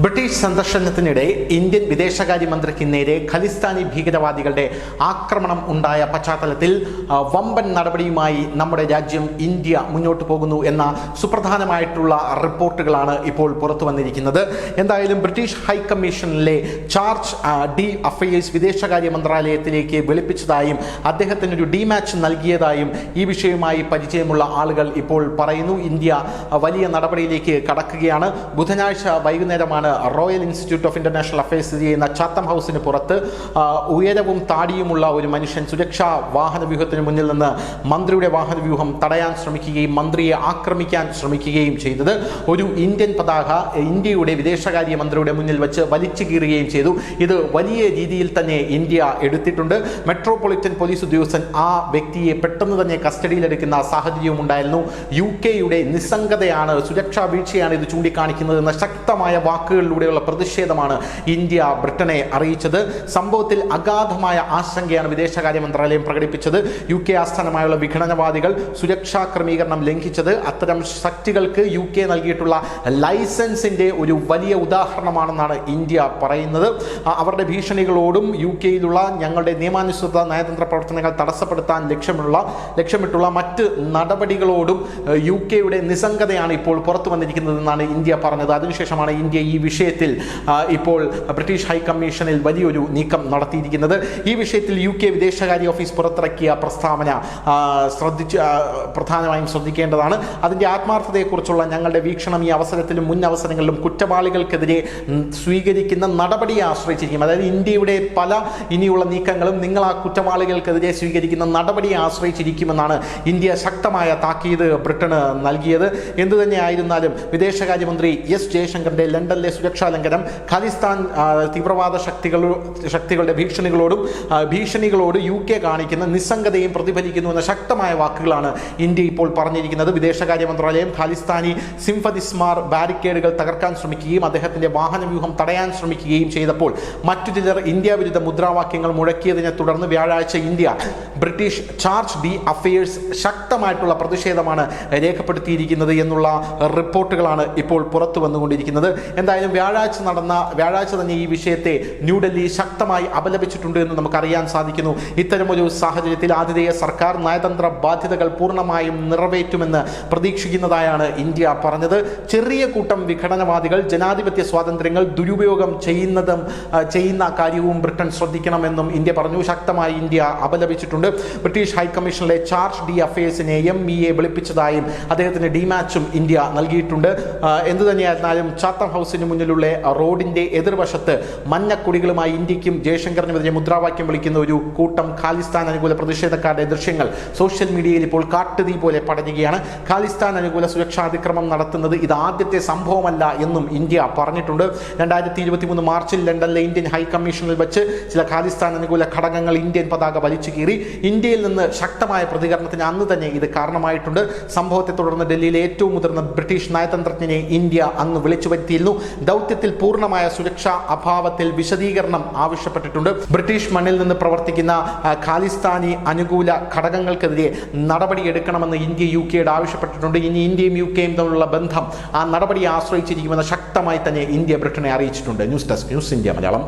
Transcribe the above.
British സന്ദർശനത്തിനിടെ Indian വിദേശകാര്യമന്ത്രിക്ക് നേരെ ഖലിസ്ഥാനി ഭീകരവാദികളുടെ ആക്രമണം ഉണ്ടായ പശ്ചാത്തലത്തിൽ വമ്പൻ നടപടിയുമായി നമ്മുടെ രാജ്യം ഇന്ത്യ മുന്നോട്ട് പോകുന്നു എന്ന സുപ്രധാനമായിട്ടുള്ള റിപ്പോർട്ടുകളാണ് ഇപ്പോൾ പുറത്തു വന്നിരിക്കുന്നത്. എന്തായാലും ബ്രിട്ടീഷ് ഹൈക്കമ്മീഷനിലെ ചാർജ് ഡി അഫയേഴ്സ് വിദേശകാര്യ മന്ത്രാലയത്തിലേക്ക് വെളുപ്പിച്ചതായും അദ്ദേഹത്തിനൊരു ഡിമാച്ച് നൽകിയതായും ഈ വിഷയവുമായി പരിചയമുള്ള ആളുകൾ ഇപ്പോൾ പറയുന്നു. ഇന്ത്യ വലിയ നടപടിയിലേക്ക് കടക്കുകയാണ്. ബുധനാഴ്ച വൈകുന്നേരമാണ് royal institute of international affairs സ്ഥിതി ചെയ്യുന്ന ചാത്തം ഹൗസിന് പുറത്ത് ഉയരവും താടിയുമുള്ള ഒരു മനുഷ്യൻ സുരക്ഷാ വാഹന വ്യൂഹത്തിന് മുന്നിൽ നിന്ന് മന്ത്രിയുടെ വാഹന വ്യൂഹം തടയാൻ ശ്രമിക്കുകയും മന്ത്രിയെ ആക്രമിക്കാൻ ശ്രമിക്കുകയും ചെയ്തത്. ഒരു ഇന്ത്യൻ പതാക ഇന്ത്യയുടെ വിദേശകാര്യ മന്ത്രിയുടെ മുന്നിൽ വെച്ച് വലിച്ചു കീറുകയും ചെയ്തു. ഇത് വലിയ രീതിയിൽ തന്നെ ഇന്ത്യ എടുത്തിട്ടുണ്ട്. മെട്രോപൊളിറ്റൻ പോലീസ് ഉദ്യോഗസ്ഥൻ ആ വ്യക്തിയെ പെട്ടെന്ന് തന്നെ കസ്റ്റഡിയിലെടുക്കുന്ന സാഹചര്യവും ഉണ്ടായിരുന്നു. UK-യുടെ നിസ്സംഗതയാണ്, സുരക്ഷാ വീഴ്ചയാണ് ഇത് ചൂണ്ടിക്കാണിക്കുന്നത് എന്ന ശക്തമായ വാക്കുകളിലൂടെയുള്ള പ്രതിഷേധമാണ് ഇന്ത്യ ബ്രിട്ടനെ അറിയിച്ചത്. സംഭവത്തിൽ അഗാധമായ ആശങ്കയാണ് വിദേശകാര്യ മന്ത്രാലയം പ്രകടിപ്പിച്ചത്. UK ആസ്ഥാനമായുള്ള വിഘടനവാദികൾ സുരക്ഷാ ക്രമീകരണം ലംഘിച്ചത് അത്തരം ശക്തികൾക്ക് UK നൽകിയിട്ടുള്ള ലൈസൻസിന്റെ ഒരു വലിയ ഉദാഹരണമാണെന്നാണ് ഇന്ത്യ പറയുന്നത്. അവരുടെ ഭീഷണികളോടും UK-യിലുള്ള ഞങ്ങളുടെ നിയമാനുസൃത നയതന്ത്ര പ്രവർത്തനങ്ങൾ തടസ്സപ്പെടുത്താൻ ലക്ഷ്യമിട്ടുള്ള മറ്റ് നടപടികളോടും UK-യുടെ നിസ്സംഗതയാണ് ഇപ്പോൾ പുറത്തു വന്നിരിക്കുന്നതെന്നാണ് ഇന്ത്യ പറഞ്ഞത്. അതിനുശേഷമാണ് ഇന്ത്യ ഈ വിഷയത്തിൽ ഇപ്പോൾ ബ്രിട്ടീഷ് ഹൈക്കമ്മീഷനിൽ വലിയൊരു നീക്കം നടത്തിയിരിക്കുന്നത്. ഈ വിഷയത്തിൽ UK വിദേശകാര്യ ഓഫീസ് പുറത്തിറക്കിയ പ്രസ്താവന പ്രധാനമായും ശ്രദ്ധിക്കേണ്ടതാണ്. അതിൻ്റെ ആത്മാർത്ഥതയെക്കുറിച്ചുള്ള ഞങ്ങളുടെ വീക്ഷണം ഈ അവസരത്തിലും മുൻ അവസരങ്ങളിലും കുറ്റവാളികൾക്കെതിരെ സ്വീകരിക്കുന്ന നടപടിയെ ആശ്രയിച്ചിരിക്കും. അതായത് ഇന്ത്യയുടെ പല ഇനിയുള്ള നീക്കങ്ങളും നിങ്ങൾ ആ കുറ്റവാളികൾക്കെതിരെ സ്വീകരിക്കുന്ന നടപടിയെ ആശ്രയിച്ചിരിക്കുമെന്നാണ് ഇന്ത്യ ശക്തമായ താക്കീത് ബ്രിട്ടന് നൽകിയത്. എന്തു തന്നെയായിരുന്നാലും വിദേശകാര്യമന്ത്രി S ജയശങ്കറിന്റെ ലണ്ടനിലെ സുരക്ഷാ ലംഘനം ഖലിസ്ഥാൻ തീവ്രവാദ ശക്തികളുടെ ഭീഷണികളോട് UK കാണിക്കുന്ന നിസ്സംഗതയും പ്രതിഫലിക്കുന്നു എന്ന ശക്തമായ വാക്കുകളാണ് ഇന്ത്യ ഇപ്പോൾ പറഞ്ഞിരിക്കുന്നത്. വിദേശകാര്യ മന്ത്രാലയം ഖലിസ്ഥാനി സിംഫതിസ്മാർ ബാരിക്കേഡുകൾ തകർക്കാൻ ശ്രമിക്കുകയും അദ്ദേഹത്തിന്റെ വാഹനവ്യൂഹം തടയാൻ ശ്രമിക്കുകയും ചെയ്തപ്പോൾ മറ്റു ചിലർ ഇന്ത്യ വിരുദ്ധ മുദ്രാവാക്യങ്ങൾ മുഴക്കിയതിനെ തുടർന്ന് വ്യാഴാഴ്ച India British charge D affairs ശക്തമായിട്ടുള്ള പ്രതിഷേധമാണ് രേഖപ്പെടുത്തിയിരിക്കുന്നത് എന്നുള്ള റിപ്പോർട്ടുകളാണ് ഇപ്പോൾ പുറത്തു വന്നുകൊണ്ടിരിക്കുന്നത്. എന്തായാലും വ്യാഴാഴ്ച തന്നെ ഈ വിഷയത്തെ ന്യൂഡൽഹി ശക്തമായി അപലപിച്ചിട്ടുണ്ട് എന്ന് നമുക്കറിയാൻ സാധിക്കുന്നു. ഇത്തരമൊരു സാഹചര്യത്തിൽ ആതിഥേയ സർക്കാർ നയതന്ത്ര ബാധ്യതകൾ പൂർണ്ണമായും നിറവേറ്റുമെന്ന് പ്രതീക്ഷിക്കുന്നതായാണ് ഇന്ത്യ പറഞ്ഞത്. ചെറിയ കൂട്ടം വിഘടനവാദികൾ ജനാധിപത്യ സ്വാതന്ത്ര്യങ്ങൾ ദുരുപയോഗം ചെയ്യുന്ന കാര്യവും ബ്രിട്ടൻ ശ്രദ്ധിക്കണമെന്നും ഇന്ത്യ പറഞ്ഞു. ശക്തമായി ഇന്ത്യ അപലപിച്ചിട്ടുണ്ട്. ബ്രിട്ടീഷ് ഹൈക്കമ്മീഷനിലെ ചാർജ് ഡി അഫയേഴ്സിനെ MEA വിളിപ്പിച്ചതായും അദ്ദേഹത്തിന് ഡിമാച്ചും ഇന്ത്യ നൽകിയിട്ടുണ്ട്. എന്തു തന്നെയായിരുന്നാലും ചാത്തം ഹൗസിന് മുന്നിലുള്ള റോഡിന്റെ എതിർവശത്ത് മഞ്ഞക്കൊടികളുമായി ഇന്ത്യക്കും ജയശങ്കറിനുമെതിരെ മുദ്രാവാക്യം വിളിക്കുന്ന ഒരു കൂട്ടം ഖാലിസ്ഥാൻ അനുകൂല പ്രതിഷേധക്കാരുടെ ദൃശ്യങ്ങൾ സോഷ്യൽ മീഡിയയിൽ ഇപ്പോൾ കാട്ടുതീ പോലെ പടരുകയാണ്. ഖാലിസ്ഥാൻ അനുകൂല സുരക്ഷാ അതിക്രമം നടത്തുന്നത് ഇത് ആദ്യത്തെ സംഭവമല്ല എന്നും ഇന്ത്യ പറഞ്ഞിട്ടുണ്ട്. 2023 മാർച്ചിൽ ലണ്ടനിലെ ഇന്ത്യൻ ഹൈക്കമ്മീഷനിൽ വെച്ച് ചില ഖാലിസ്ഥാൻ അനുകൂല ഘടകങ്ങൾ ഇന്ത്യൻ പതാക വലിച്ചു കീറി. ഇന്ത്യയിൽ നിന്ന് ശക്തമായ പ്രതികരണത്തിന് അന്ന് തന്നെ ഇത് കാരണമായിട്ടുണ്ട്. സംഭവത്തെ തുടർന്ന് ഡൽഹിയിലെ ഏറ്റവും മുതിർന്ന ബ്രിട്ടീഷ് നയതന്ത്രജ്ഞനെ ഇന്ത്യ അന്ന് വിളിച്ചു വരുത്തിയിരുന്നു. ദൗത്യത്തിൽ പൂർണ്ണമായ സുരക്ഷാ അഭാവത്തിൽ വിശദീകരണം ആവശ്യപ്പെട്ടിട്ടുണ്ട്. ബ്രിട്ടീഷ് മണ്ണിൽ നിന്ന് പ്രവർത്തിക്കുന്ന ഖാലിസ്ഥാനി അനുകൂല ഘടകങ്ങൾക്കെതിരെ നടപടിയെടുക്കണമെന്ന് ഇന്ത്യ UK-യോട് ആവശ്യപ്പെട്ടിട്ടുണ്ട്. ഇനി ഇന്ത്യയും UK-യും തമ്മിലുള്ള ബന്ധം ആ നടപടിയെ ആശ്രയിച്ചിരിക്കുമെന്ന് ശക്തമായി തന്നെ ഇന്ത്യ ബ്രിട്ടനെ അറിയിച്ചിട്ടുണ്ട്. News desk news India Malayalam.